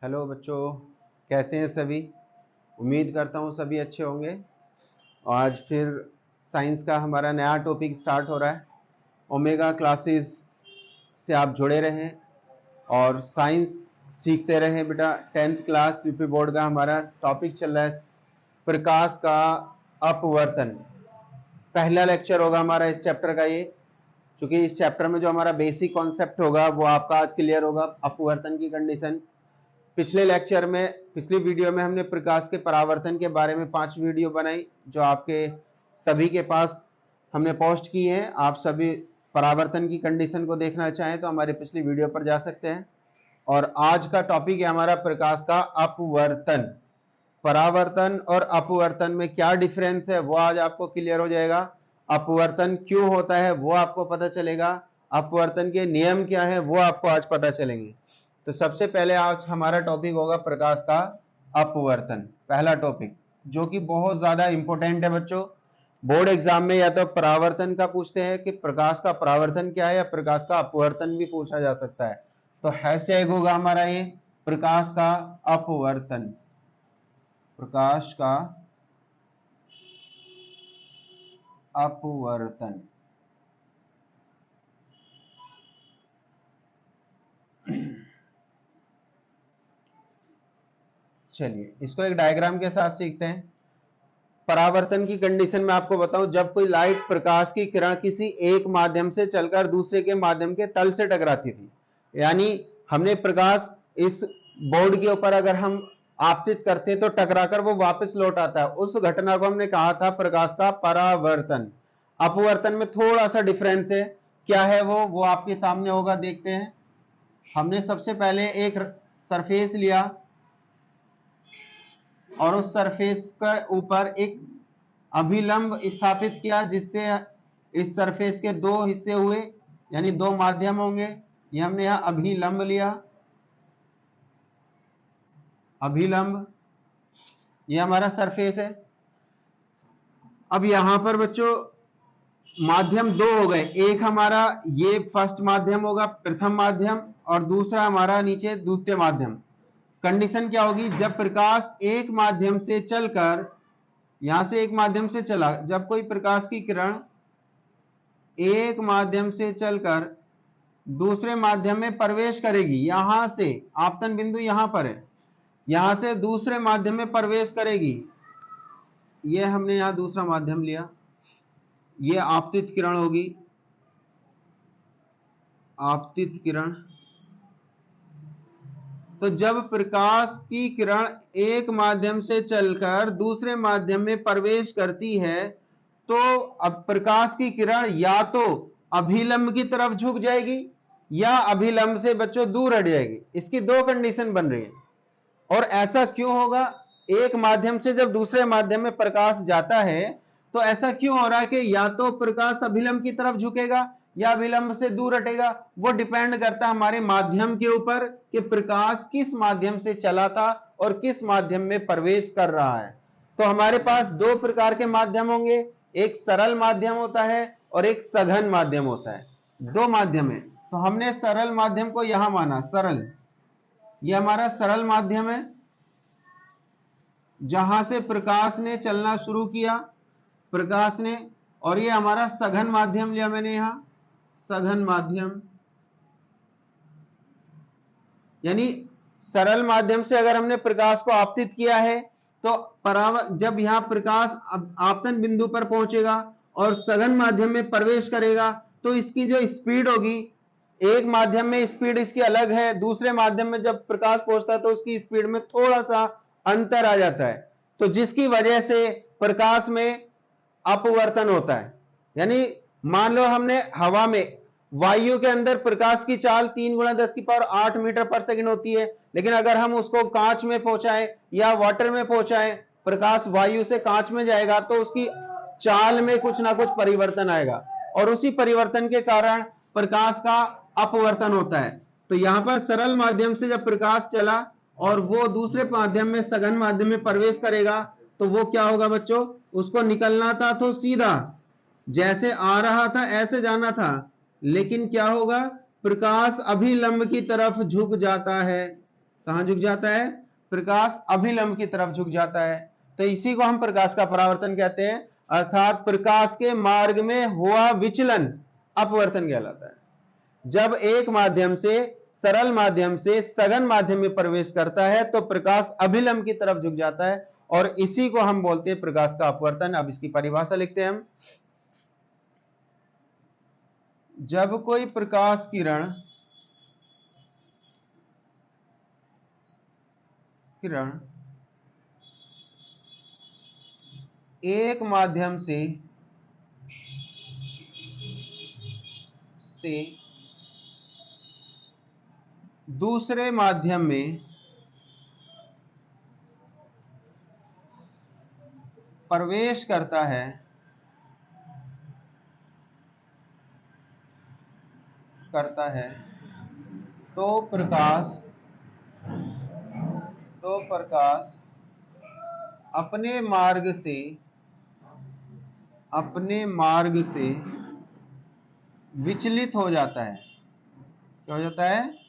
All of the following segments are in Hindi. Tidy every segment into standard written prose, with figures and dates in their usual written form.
हेलो बच्चों, कैसे हैं सभी। उम्मीद करता हूँ सभी अच्छे होंगे। आज फिर साइंस का हमारा नया टॉपिक स्टार्ट हो रहा है। ओमेगा क्लासेस से आप जुड़े रहें और साइंस सीखते रहें बेटा। 10th क्लास यूपी बोर्ड का हमारा टॉपिक चल रहा है प्रकाश का अपवर्तन। पहला लेक्चर होगा हमारा इस चैप्टर का ये, क्योंकि इस चैप्टर में जो हमारा बेसिक कॉन्सेप्ट होगा वो आपका आज क्लियर होगा, अपवर्तन की कंडीशन। पिछली वीडियो में हमने प्रकाश के परावर्तन के बारे में 5 वीडियो बनाई, जो आपके सभी के पास हमने पोस्ट की है। आप सभी परावर्तन की कंडीशन को देखना चाहें तो हमारी पिछली वीडियो पर जा सकते हैं। और आज का टॉपिक है हमारा प्रकाश का अपवर्तन। परावर्तन और अपवर्तन में क्या डिफरेंस है वो आज आपको क्लियर हो जाएगा। अपवर्तन क्यों होता है वो आपको पता चलेगा। अपवर्तन के नियम क्या है वो आपको आज पता चलेंगे। तो सबसे पहले आज हमारा टॉपिक होगा प्रकाश का अपवर्तन, पहला टॉपिक, जो कि बहुत ज्यादा इंपॉर्टेंट है बच्चों। बोर्ड एग्जाम में या तो परावर्तन का पूछते हैं कि प्रकाश का परावर्तन क्या है, या प्रकाश का अपवर्तन भी पूछा जा सकता है। तो हैशटैग होगा हमारा ये प्रकाश का अपवर्तन। प्रकाश का अपवर्तन। चलिए इसको एक डायग्राम के साथ सीखते हैं। परावर्तन की कंडीशन में आपको बताऊं, जब कोई लाइट प्रकाश की किरण किसी एक माध्यम से चलकर दूसरे के माध्यम के तल से टकराती थी, यानी हमने प्रकाश इस बोर्ड के ऊपर अगर हम आपतित करते हैं तो टकराकर वो वापस लौट आता है, उस घटना को हमने कहा था प्रकाश का परावर्तन। अपवर्तन में थोड़ा सा डिफरेंस है, क्या है वो आपके सामने होगा, देखते हैं। हमने सबसे पहले एक सरफेस लिया और उस सरफेस के ऊपर एक अभिलंब स्थापित किया, जिससे इस सरफेस के दो हिस्से हुए, यानी दो माध्यम होंगे। ये हमने यहां अभिलंब लिया, अभिलंब, ये हमारा सरफेस है। अब यहां पर बच्चों माध्यम दो हो गए, एक हमारा ये फर्स्ट माध्यम होगा, प्रथम माध्यम, और दूसरा हमारा नीचे द्वितीय माध्यम। कंडीशन क्या होगी, जब प्रकाश एक माध्यम से चलकर, यहां से एक माध्यम से चला, जब कोई प्रकाश की किरण एक माध्यम से चलकर दूसरे माध्यम में प्रवेश करेगी, यहां से आपतन बिंदु यहां पर है, यहां से दूसरे माध्यम में प्रवेश करेगी, ये हमने यहां दूसरा माध्यम लिया, ये आपतित किरण होगी, आपतित किरण। तो जब प्रकाश की किरण एक माध्यम से चलकर दूसरे माध्यम में प्रवेश करती है, तो अब प्रकाश की किरण या तो अभिलंब की तरफ झुक जाएगी या अभिलंब से बच्चों दूर हट जाएगी। इसकी दो कंडीशन बन रही है। और ऐसा क्यों होगा, एक माध्यम से जब दूसरे माध्यम में प्रकाश जाता है तो ऐसा क्यों हो रहा है कि या तो प्रकाश अभिलंब की तरफ झुकेगा या अभिलंब से दूर हटेगा। वो डिपेंड करता है हमारे माध्यम के ऊपर कि प्रकाश किस माध्यम से चला था और किस माध्यम में प्रवेश कर रहा है। तो हमारे पास दो प्रकार के माध्यम होंगे, एक सरल माध्यम होता है और एक सघन माध्यम होता है। दो माध्यम है, तो हमने सरल माध्यम को यहां माना, सरल, ये हमारा सरल माध्यम है जहां से प्रकाश ने चलना शुरू किया, प्रकाश ने। और ये हमारा सघन माध्यम लिया मैंने यहां, सघन माध्यम, यानी सरल माध्यम से अगर हमने प्रकाश को आपतित किया है तो जब यहां प्रकाश आपतन बिंदु पर पहुंचेगा और सघन माध्यम में प्रवेश करेगा, तो इसकी जो स्पीड होगी, एक माध्यम में स्पीड इसकी अलग है, दूसरे माध्यम में जब प्रकाश पहुंचता है तो उसकी स्पीड में थोड़ा सा अंतर आ जाता है, तो जिसकी वजह से प्रकाश में अपवर्तन होता है। यानी मान लो हमने हवा में, वायु के अंदर प्रकाश की चाल 3 × 10⁸ मीटर पर सेकंड होती है, लेकिन अगर हम उसको कांच में पहुंचाएं या वाटर में पहुंचाएं, प्रकाश वायु से कांच में जाएगा तो उसकी चाल में कुछ ना कुछ परिवर्तन आएगा, और उसी परिवर्तन के कारण प्रकाश का अपवर्तन होता है। तो यहां पर सरल माध्यम से जब प्रकाश चला और वो दूसरे माध्यम में, सघन माध्यम में प्रवेश करेगा, तो वो क्या होगा बच्चों, उसको निकलना था तो सीधा जैसे आ रहा था ऐसे जाना था, लेकिन क्या होगा, प्रकाश अभिलंब की तरफ झुक जाता है। कहां झुक जाता है? प्रकाश अभिलंब की तरफ झुक जाता है। तो इसी को हम प्रकाश का परावर्तन कहते हैं, अर्थात प्रकाश के मार्ग में हुआ विचलन अपवर्तन कहलाता है। जब एक माध्यम से सरल माध्यम से सघन माध्यम में प्रवेश करता है तो प्रकाश अभिलंब की तरफ झुक जाता है और इसी को हम बोलते हैं प्रकाश का अपवर्तन। अब इसकी परिभाषा लिखते हैं हम। जब कोई प्रकाश किरण एक माध्यम से दूसरे माध्यम में प्रवेश करता है तो प्रकाश अपने मार्ग से विचलित हो जाता है। क्या हो जाता है?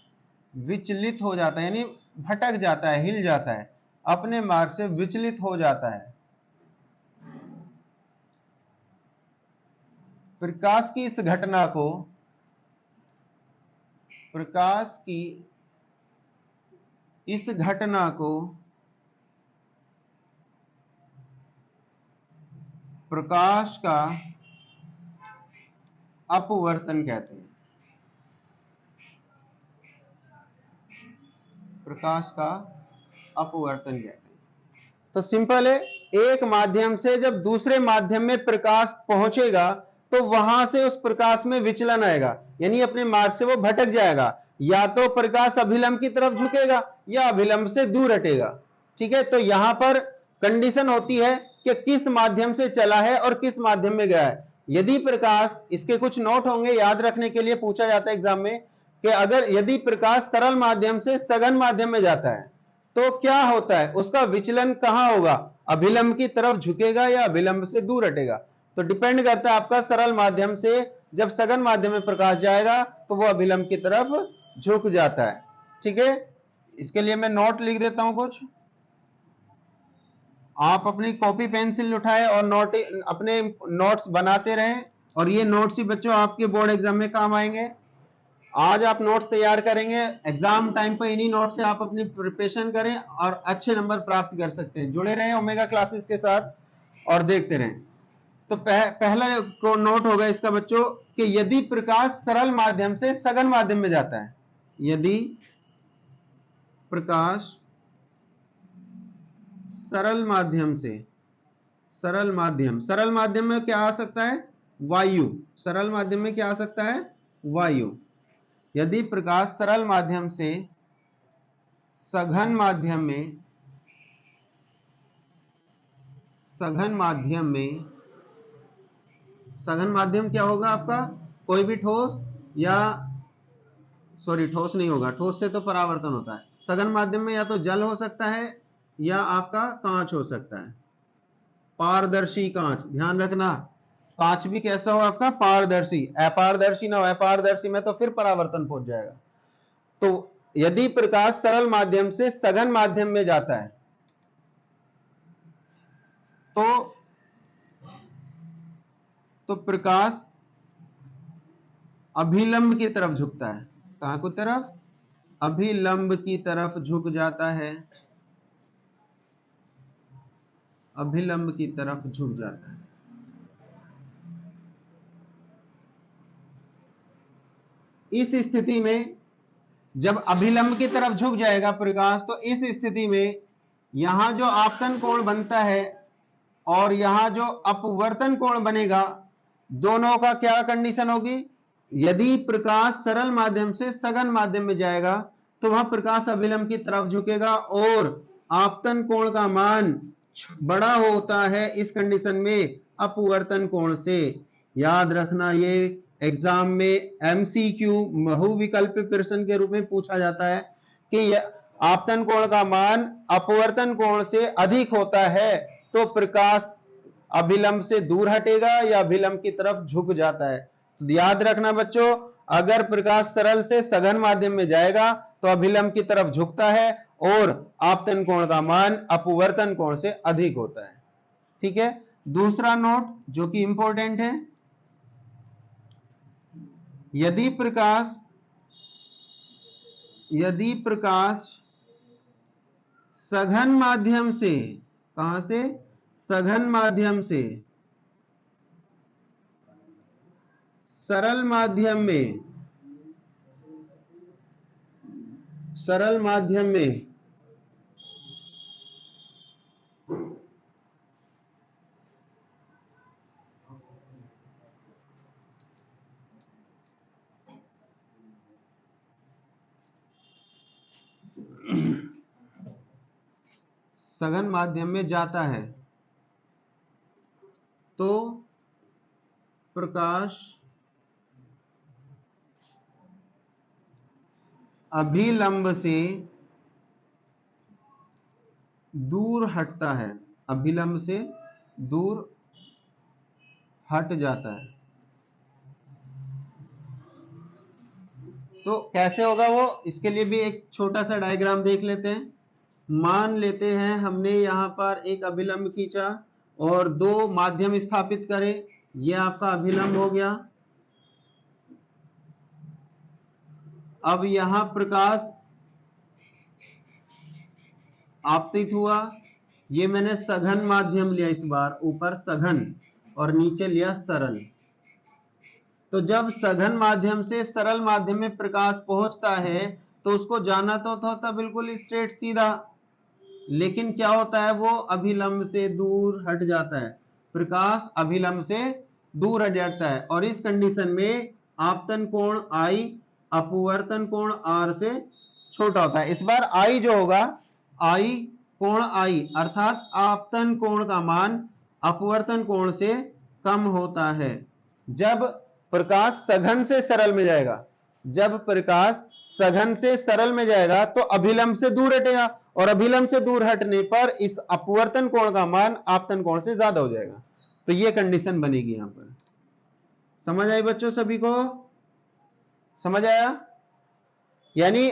विचलित हो जाता है, यानी भटक जाता है, हिल जाता है, अपने मार्ग से विचलित हो जाता है। प्रकाश की इस घटना को प्रकाश का अपवर्तन कहते हैं। प्रकाश का अपवर्तन कहते हैं। तो सिंपल है, एक माध्यम से जब दूसरे माध्यम में प्रकाश पहुंचेगा तो वहां से उस प्रकाश में विचलन आएगा, यानी अपने मार्ग से वो भटक जाएगा। या तो प्रकाश अभिलंब की तरफ झुकेगा या अभिलंब से दूर हटेगा। ठीक है, तो यहां पर कंडीशन होती है कि किस माध्यम से चला है और किस माध्यम में गया है। यदि प्रकाश, इसके कुछ नोट होंगे, याद रखने के लिए पूछा जाता है एग्जाम में कि यदि प्रकाश सरल माध्यम से सघन माध्यम में जाता है तो क्या होता है, उसका विचलन कहां होगा? अभिलंब की तरफ झुकेगा या अभिलंब से दूर हटेगा। तो डिपेंड करता है आपका, सरल माध्यम से जब सघन माध्यम में प्रकाश जाएगा तो वो अभिलंब की तरफ झुक जाता है। ठीक है, इसके लिए मैं नोट लिख देता हूं कुछ। आप अपनी कॉपी पेंसिल उठाए और अपने नोट्स बनाते रहें, और ये नोट्स ही बच्चों आपके बोर्ड एग्जाम में काम आएंगे। आज आप नोट्स तैयार करेंगे, एग्जाम टाइम पर इन्हीं नोट्स से आप अपनी प्रिपरेशन करें और अच्छे नंबर प्राप्त कर सकते हैं। जुड़े रहें ओमेगा क्लासेस के साथ और देखते रहें। तो पहला को नोट होगा इसका बच्चों कि यदि प्रकाश सरल माध्यम से सघन माध्यम में जाता है, यदि प्रकाश सरल माध्यम में क्या आ सकता है? वायु। सरल माध्यम में क्या आ सकता है? वायु। यदि प्रकाश सरल माध्यम से सघन माध्यम क्या होगा आपका? कोई भी ठोस या ठोस नहीं होगा, ठोस से तो परावर्तन होता है। सघन माध्यम में या तो जल हो सकता है या आपका कांच हो सकता है, पारदर्शी कांच। ध्यान रखना, कांच भी कैसा हो आपका? पारदर्शी। अपारदर्शी ना हो, अपारदर्शी में तो फिर परावर्तन पहुंच जाएगा। तो यदि प्रकाश सरल माध्यम से सघन माध्यम में जाता है तो प्रकाश अभिलंब की तरफ झुकता है। कहां की तरफ? अभिलंब की तरफ झुक जाता है। अभिलंब की तरफ झुक जाता है। इस स्थिति में जब अभिलंब की तरफ झुक जाएगा प्रकाश, तो इस स्थिति में यहां जो आपतन कोण बनता है और यहां जो अपवर्तन कोण बनेगा, दोनों का क्या कंडीशन होगी? यदि प्रकाश सरल माध्यम से सघन माध्यम में जाएगा तो वहां प्रकाश अभिलंब की तरफ झुकेगा और आपतन कोण का मान बड़ा होता है इस कंडीशन में अपवर्तन कोण से। याद रखना, ये एग्जाम में एमसीक्यू बहुविकल्प प्रश्न के रूप में पूछा जाता है कि आपतन कोण का मान अपवर्तन कोण से अधिक होता है तो प्रकाश अभिलंब से दूर हटेगा या अभिलंब की तरफ झुक जाता है। तो याद रखना बच्चों, अगर प्रकाश सरल से सघन माध्यम में जाएगा तो अभिलंब की तरफ झुकता है और आपतन कोण का मान अपवर्तन कोण से अधिक होता है। ठीक है, दूसरा नोट जो कि इंपॉर्टेंट है, यदि प्रकाश सघन माध्यम से, कहां से, सघन माध्यम से सरल माध्यम में सघन माध्यम में जाता है तो प्रकाश अभिलंब से दूर हटता है, अभिलंब से दूर हट जाता है। तो कैसे होगा वो, इसके लिए भी एक छोटा सा डायग्राम देख लेते हैं। मान लेते हैं हमने यहां पर एक अभिलंब खींचा और दो माध्यम स्थापित करे, ये आपका अभिलंब हो गया। अब यहां प्रकाश आपतित हुआ, ये मैंने सघन माध्यम लिया, इस बार ऊपर सघन और नीचे लिया सरल। तो जब सघन माध्यम से सरल माध्यम में प्रकाश पहुंचता है तो उसको जाना तो होता बिल्कुल स्ट्रेट सीधा, लेकिन क्या होता है, वो अभिलंब से दूर हट जाता है, प्रकाश अभिलंब से दूर हट जाता है। और इस कंडीशन में आपतन कोण I अपवर्तन कोण R से छोटा होता है। इस बार I जो होगा, I कोण I अर्थात आपतन कोण का मान अपवर्तन कोण से कम होता है जब प्रकाश सघन से सरल में जाएगा। जब प्रकाश सघन से सरल में जाएगा तो अभिलंब से दूर हटेगा, और अभिलंब से दूर हटने पर इस अपवर्तन कोण का मान आपतन कोण से ज्यादा हो जाएगा। तो यह कंडीशन बनेगी यहां पर। समझ आई बच्चों, सभी को समझ आया? यानी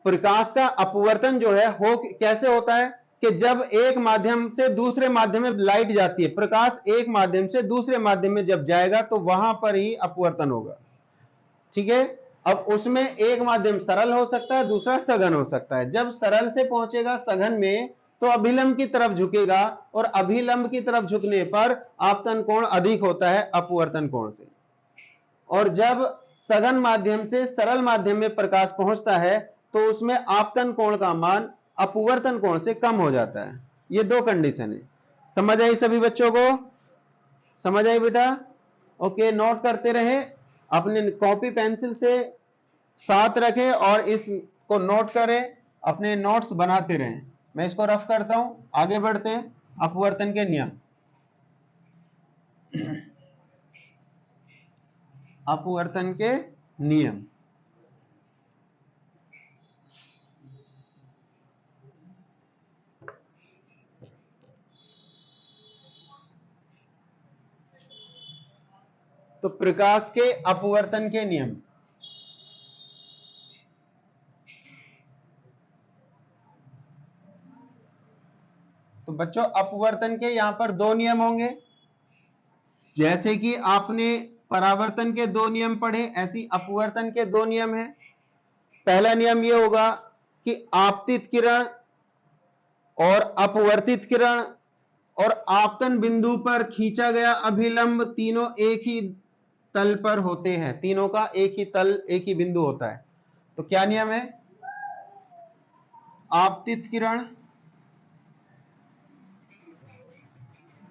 प्रकाश का अपवर्तन जो है हो कैसे होता है कि जब एक माध्यम से दूसरे माध्यम में लाइट जाती है, प्रकाश एक माध्यम से दूसरे माध्यम में जब जाएगा तो वहां पर ही अपवर्तन होगा। ठीक है, अब उसमें एक माध्यम सरल हो सकता है, दूसरा सघन हो सकता है। जब सरल से पहुंचेगा सघन में तो अभिलंब की तरफ झुकेगा, और अभिलंब की तरफ झुकने पर आपतन कोण अधिक होता है अपवर्तन कोण से। और जब सघन माध्यम से सरल माध्यम में प्रकाश पहुंचता है तो उसमें आपतन कोण का मान अपवर्तन कोण से कम हो जाता है। ये दो कंडीशन है। समझ आई सभी बच्चों को? समझ आई बेटा? ओके, नोट करते रहे, अपने कॉपी पेंसिल से साथ रखें और इसको नोट करें, अपने नोट्स बनाते रहें। मैं इसको रफ करता हूं, आगे बढ़ते हैं। अपवर्तन के नियम, अपवर्तन के नियम। तो प्रकाश के अपवर्तन के नियम, तो बच्चों अपवर्तन के यहां पर दो नियम होंगे। जैसे कि आपने परावर्तन के दो नियम पढ़े, ऐसी अपवर्तन के दो नियम हैं। पहला नियम यह होगा कि आपतित किरण और अपवर्तित किरण और आपतन बिंदु पर खींचा गया अभिलंब तीनों एक ही तल पर होते हैं। तीनों का एक ही तल, एक ही बिंदु होता है। तो क्या नियम है? आपतित किरण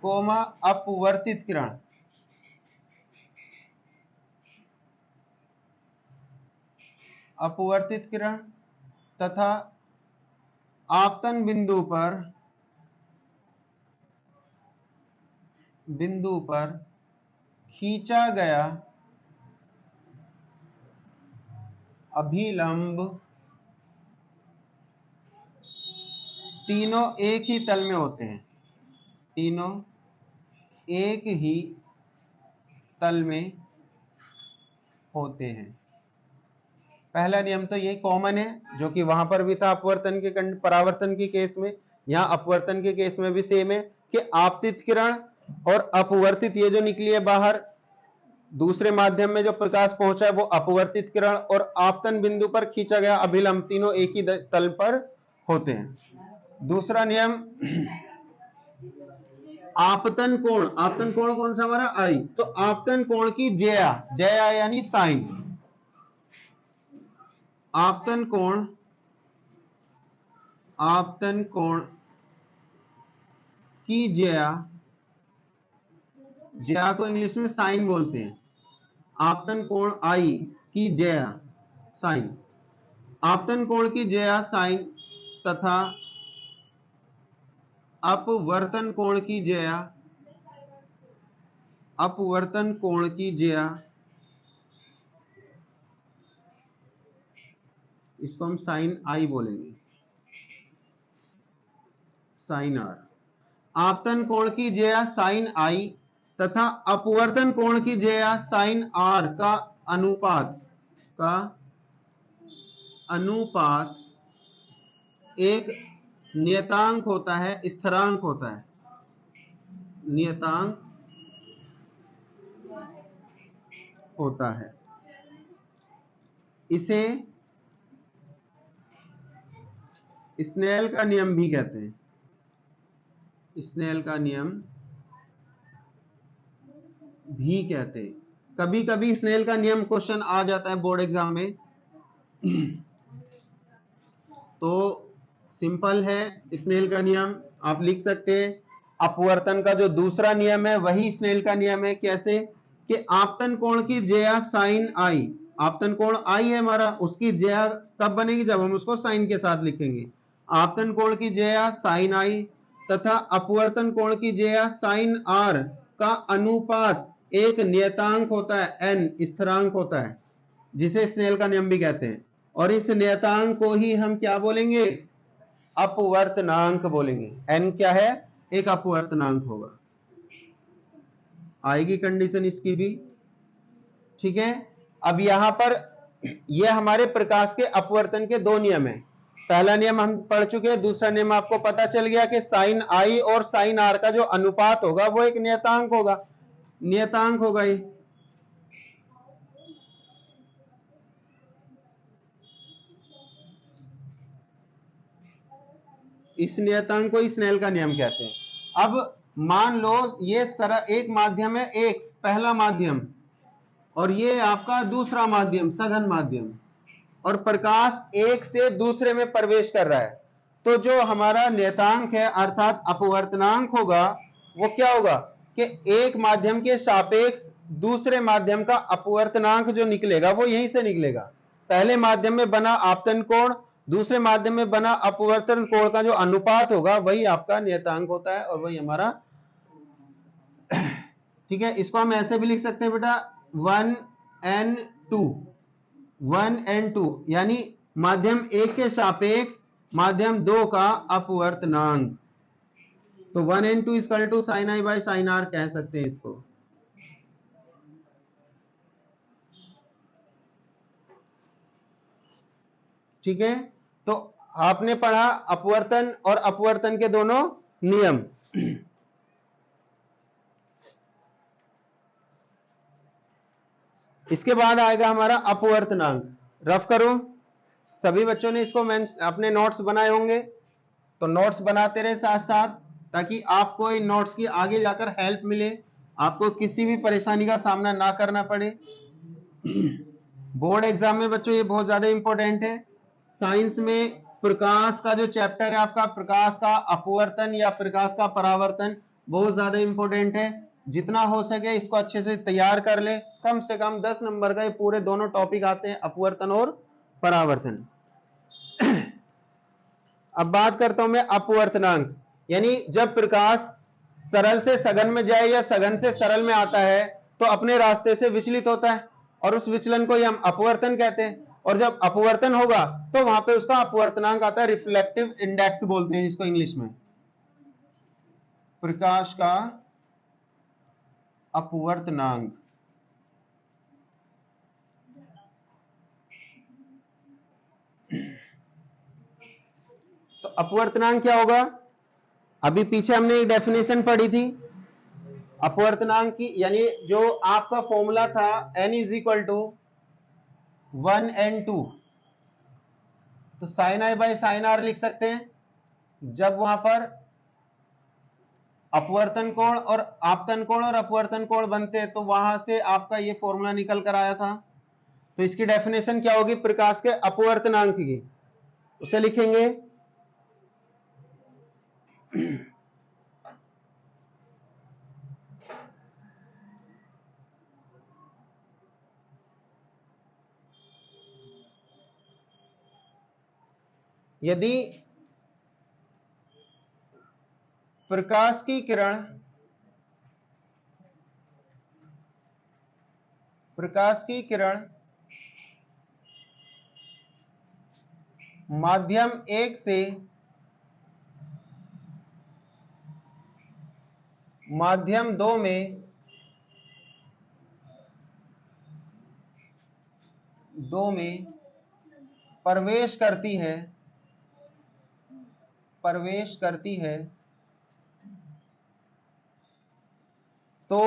कोमा अपवर्तित किरण, अपवर्तित किरण तथा आपतन बिंदु पर खींचा गया अभिलंब तीनों एक ही तल में होते हैं। तीनों एक ही तल में होते हैं। पहला नियम तो ये कॉमन है, जो कि वहां पर भी था अपवर्तन के परावर्तन के केस में, यहाँ अपवर्तन के केस में भी सेम है कि आपतित किरण और अपवर्तित ये जो निकली है बाहर, दूसरे माध्यम में जो प्रकाश पहुंचा है वो अपवर्तित किरण, और आपतन बिंदु पर खींचा गया अभिलंब, तीनों एक ही तल पर होते हैं। दूसरा नियम आपतन कोण, आपतन कोण कौन सा हमारा आई, तो आपतन कोण की ज्या, ज्या यानी साइन, आपतन कोण, आपतन कोण की ज्या, ज्या को इंग्लिश में साइन बोलते हैं, आपतन कोण आई की ज्या साइन, आपतन कोण की ज्या साइन तथा अपवर्तन कोण की ज्या, अपवर्तन कोण की ज्या, इसको हम साइन आई बोलेंगे, साइन आर। आपतन कोण की ज्या साइन आई तथा अपवर्तन कोण की ज्या साइन आर का अनुपात, का अनुपात एक नियतांक होता है, स्थिरांक होता है, नियतांक होता है। इसे स्नेल का नियम भी कहते हैं, स्नेल का नियम भी कहते हैं। कभी कभी स्नेल का नियम क्वेश्चन आ जाता है बोर्ड एग्जाम में, तो सिंपल है, स्नेल का नियम आप लिख सकते हैं। अपवर्तन का जो दूसरा नियम है वही स्नेल का नियम है। कैसे कि आपतन कोण की ज्या साइन आई, आपतन कोण आई है हमारा, उसकी ज्या कब बनेगी, जब हम उसको साइन के साथ लिखेंगे। आपतन कोण की ज्या साइन आई तथा अपवर्तन कोण की ज्या साइन आर का अनुपात एक नियतांक होता है, एन स्थिरांक होता है, जिसे स्नेल का नियम भी कहते हैं। और इस नियतांक को ही हम क्या बोलेंगे, अपवर्तनांक बोलेंगे। एन क्या है, एक अपवर्तनांक होगा, आएगी कंडीशन इसकी भी, ठीक है। अब यहां पर ये हमारे प्रकाश के अपवर्तन के दो नियम है। पहला नियम हम पढ़ चुके हैं, दूसरा नियम आपको पता चल गया कि साइन आई और साइन आर का जो अनुपात होगा वो एक नियतांक होगा, नियतांक होगा ये। इस नियतांक को स्नेल का नियम कहते हैं। अब मान लो ये एक माध्यम है, एक पहला माध्यम, और ये आपका दूसरा माध्यम सघन माध्यम, और प्रकाश एक से दूसरे में प्रवेश कर रहा है, तो जो हमारा नियतांक है अर्थात अपवर्तनांक होगा, वो क्या होगा कि एक माध्यम के सापेक्ष दूसरे माध्यम का अपवर्तनांक जो निकलेगा वो यहीं से निकलेगा। पहले माध्यम में बना आपतन कोण, दूसरे माध्यम में बना अपवर्तन कोण का जो अनुपात होगा वही आपका नियतांक होता है, और वही हमारा, ठीक है। इसको हम ऐसे भी लिख सकते हैं बेटा, 1n2, 1n2 यानी माध्यम एक के सापेक्ष माध्यम दो का अपवर्तनांक। तो 1n2 equal to sine i by sine r कह सकते हैं इसको। ठीक है, तो आपने पढ़ा अपवर्तन और अपवर्तन के दोनों नियम। इसके बाद आएगा हमारा अपवर्तनांक। रफ करो, सभी बच्चों ने इसको अपने नोट्स बनाए होंगे, तो नोट्स बनाते रहे साथ साथ, ताकि आपको इन नोट्स की आगे जाकर हेल्प मिले, आपको किसी भी परेशानी का सामना ना करना पड़े। बोर्ड एग्जाम में बच्चों ये बहुत ज्यादा इंपॉर्टेंट है। साइंस में प्रकाश का जो चैप्टर है आपका, प्रकाश का अपवर्तन या प्रकाश का परावर्तन, बहुत ज्यादा इंपॉर्टेंट है। जितना हो सके इसको अच्छे से तैयार कर ले, कम से कम 10 नंबर का ये पूरे दोनों टॉपिक आते हैं, अपवर्तन और परावर्तन। अब बात करता हूं मैं अपवर्तनांक, यानी जब प्रकाश सरल से सघन में जाए या सघन से सरल में आता है तो अपने रास्ते से विचलित होता है, और उस विचलन को ही हम अपवर्तन कहते हैं। और जब अपवर्तन होगा तो वहां पे उसका अपवर्तनांक आता है, रिफ्लेक्टिव इंडेक्स बोलते हैं जिसको इंग्लिश में। प्रकाश का अपवर्तनांक, तो अपवर्तनांक क्या होगा? अभी पीछे हमने एक डेफिनेशन पढ़ी थी अपवर्तनांक की, यानी जो आपका फॉर्मूला था n is equal to 1n2, तो sine i by sine r लिख सकते हैं जब वहां पर अपवर्तन कोण और आपतन कोण और अपवर्तन कोण बनते हैं, तो वहां से आपका ये फॉर्मूला निकल कर आया था। तो इसकी डेफिनेशन क्या होगी प्रकाश के अपवर्तनांक की, उसे लिखेंगे यदि प्रकाश की किरण माध्यम 1 से माध्यम 2 में प्रवेश करती है तो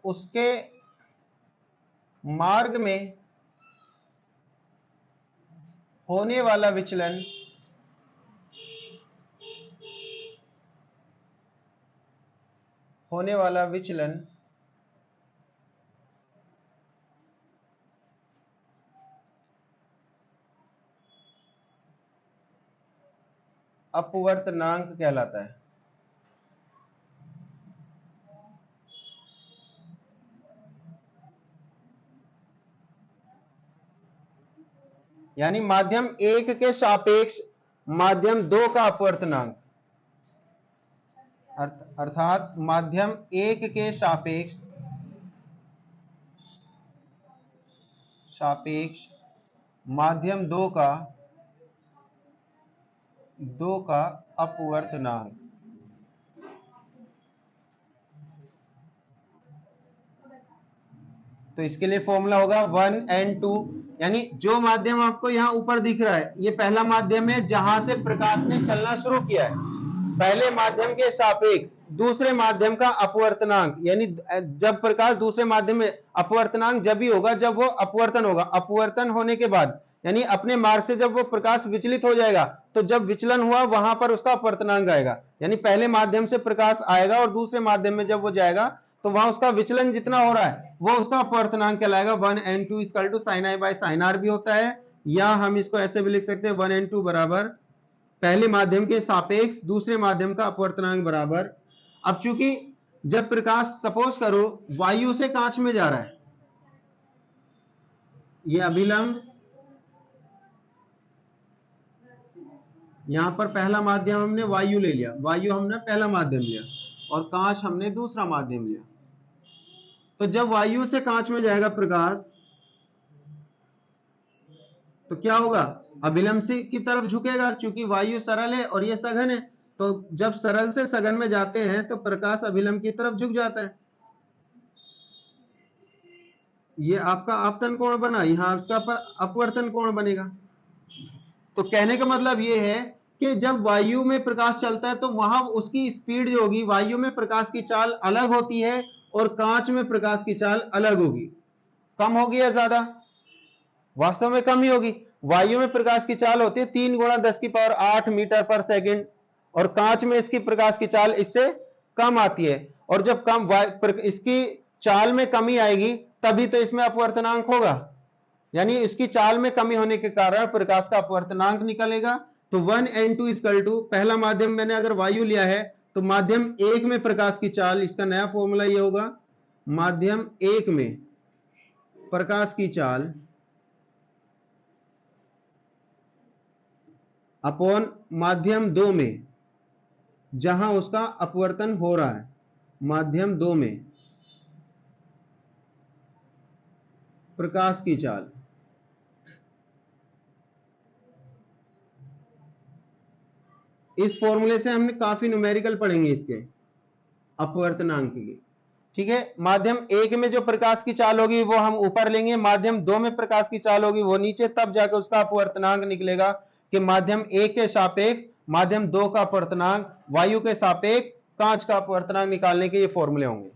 उसके मार्ग में होने वाला विचलन अपवर्तनांक कहलाता है। यानी माध्यम 1 के सापेक्ष माध्यम 2 का अपवर्तनांक, अर्थात माध्यम 1 के सापेक्ष माध्यम 2 का अपवर्तनांक। तो इसके लिए फॉर्मूला होगा 1n2, यानी जो माध्यम आपको यहां ऊपर दिख रहा है ये पहला माध्यम है जहां से प्रकाश ने चलना शुरू किया है। पहले माध्यम के सापेक्ष दूसरे माध्यम का अपवर्तनांक, यानी जब प्रकाश दूसरे माध्यम में अपवर्तनांक जब ही होगा जब वो अपवर्तन होगा। अपवर्तन होने के बाद यानी अपने मार्ग से जब वो प्रकाश विचलित हो जाएगा, तो जब विचलन हुआ वहां पर उसका अपवर्तनांक आएगा। यानी पहले माध्यम से प्रकाश आएगा और दूसरे माध्यम में जब वो जाएगा तो वहां उसका विचलन जितना हो रहा है वो उसका अपवर्तनांक कहलाएगा। 1n2 equal to sine i by sine r भी होता है, या हम इसको ऐसे भी लिख सकते हैं 1n2 बराबर पहले माध्यम के सापेक्ष दूसरे माध्यम का अपवर्तनांक बराबर। अब चूंकि जब प्रकाश सपोज करो वायु से कांच में जा रहा है, ये अभिलंब, यहां पर पहला माध्यम हमने वायु ले लिया, वायु हमने पहला माध्यम लिया और कांच हमने दूसरा माध्यम लिया। तो जब वायु से कांच में जाएगा प्रकाश तो क्या होगा? अभिलंब से की तरफ झुकेगा, क्योंकि वायु सरल है और ये सघन है। तो जब सरल से सघन में जाते हैं तो प्रकाश अभिलंब की तरफ झुक जाता है। ये आपका आपतन कोण बना, यहां उसका अपवर्तन कोण बनेगा। तो कहने का मतलब ये है कि जब वायु में प्रकाश चलता है तो वहां उसकी स्पीड जो होगी, वायु में प्रकाश की चाल अलग होती है और कांच में प्रकाश की चाल अलग होगी। कम होगी या ज्यादा? वास्तव में कम ही होगी। वायु में प्रकाश की चाल होती है 3 गुणा 10 की पावर 8 मीटर पर सेकंड, और कांच में इसकी प्रकाश की चाल इससे कम आती है। और जब इसकी चाल में कमी आएगी तभी तो इसमें अपवर्तनांक होगा, यानी इसकी चाल में कमी होने के कारण प्रकाश का अपवर्तनांक निकलेगा। तो 1n2 इक्वल टू पहला माध्यम मैंने अगर वायु लिया है तो माध्यम 1 में प्रकाश की चाल, इसका नया फॉर्मूला ये होगा माध्यम 1 में प्रकाश की चाल अपॉन माध्यम 2 में जहां उसका अपवर्तन हो रहा है, माध्यम 2 में प्रकाश की चाल। इस फॉर्मूले से हमने काफी न्यूमेरिकल पढ़ेंगे इसके अपवर्तनांक के। ठीक है। माध्यम 1 में जो प्रकाश की चाल होगी वो हम ऊपर लेंगे, माध्यम 2 में प्रकाश की चाल होगी वो नीचे, तब जाकर उसका अपवर्तनांक निकलेगा कि माध्यम 1 के सापेक्ष माध्यम 2 का अपवर्तनांक, वायु के सापेक्ष कांच का अपवर्तनांक निकालने के ये फॉर्मूले होंगे।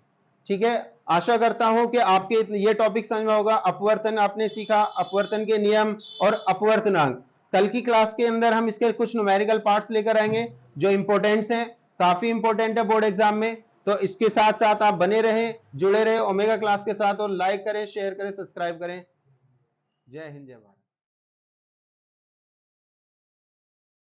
ठीक है, आशा करता हूं कि आपके ये टॉपिक समझ में होगा। अपवर्तन आपने सीखा, अपवर्तन के नियम और अपवर्तनांक। कल की क्लास के अंदर हम इसके कुछ न्यूमेरिकल पार्ट्स लेकर आएंगे जो इंपॉर्टेंट्स हैं, काफी इंपॉर्टेंट है बोर्ड एग्जाम में। तो इसके साथ साथ आप बने रहें, जुड़े रहे ओमेगा क्लास के साथ, और लाइक करें, शेयर करें, सब्सक्राइब करें। जय हिंद, जय भारत।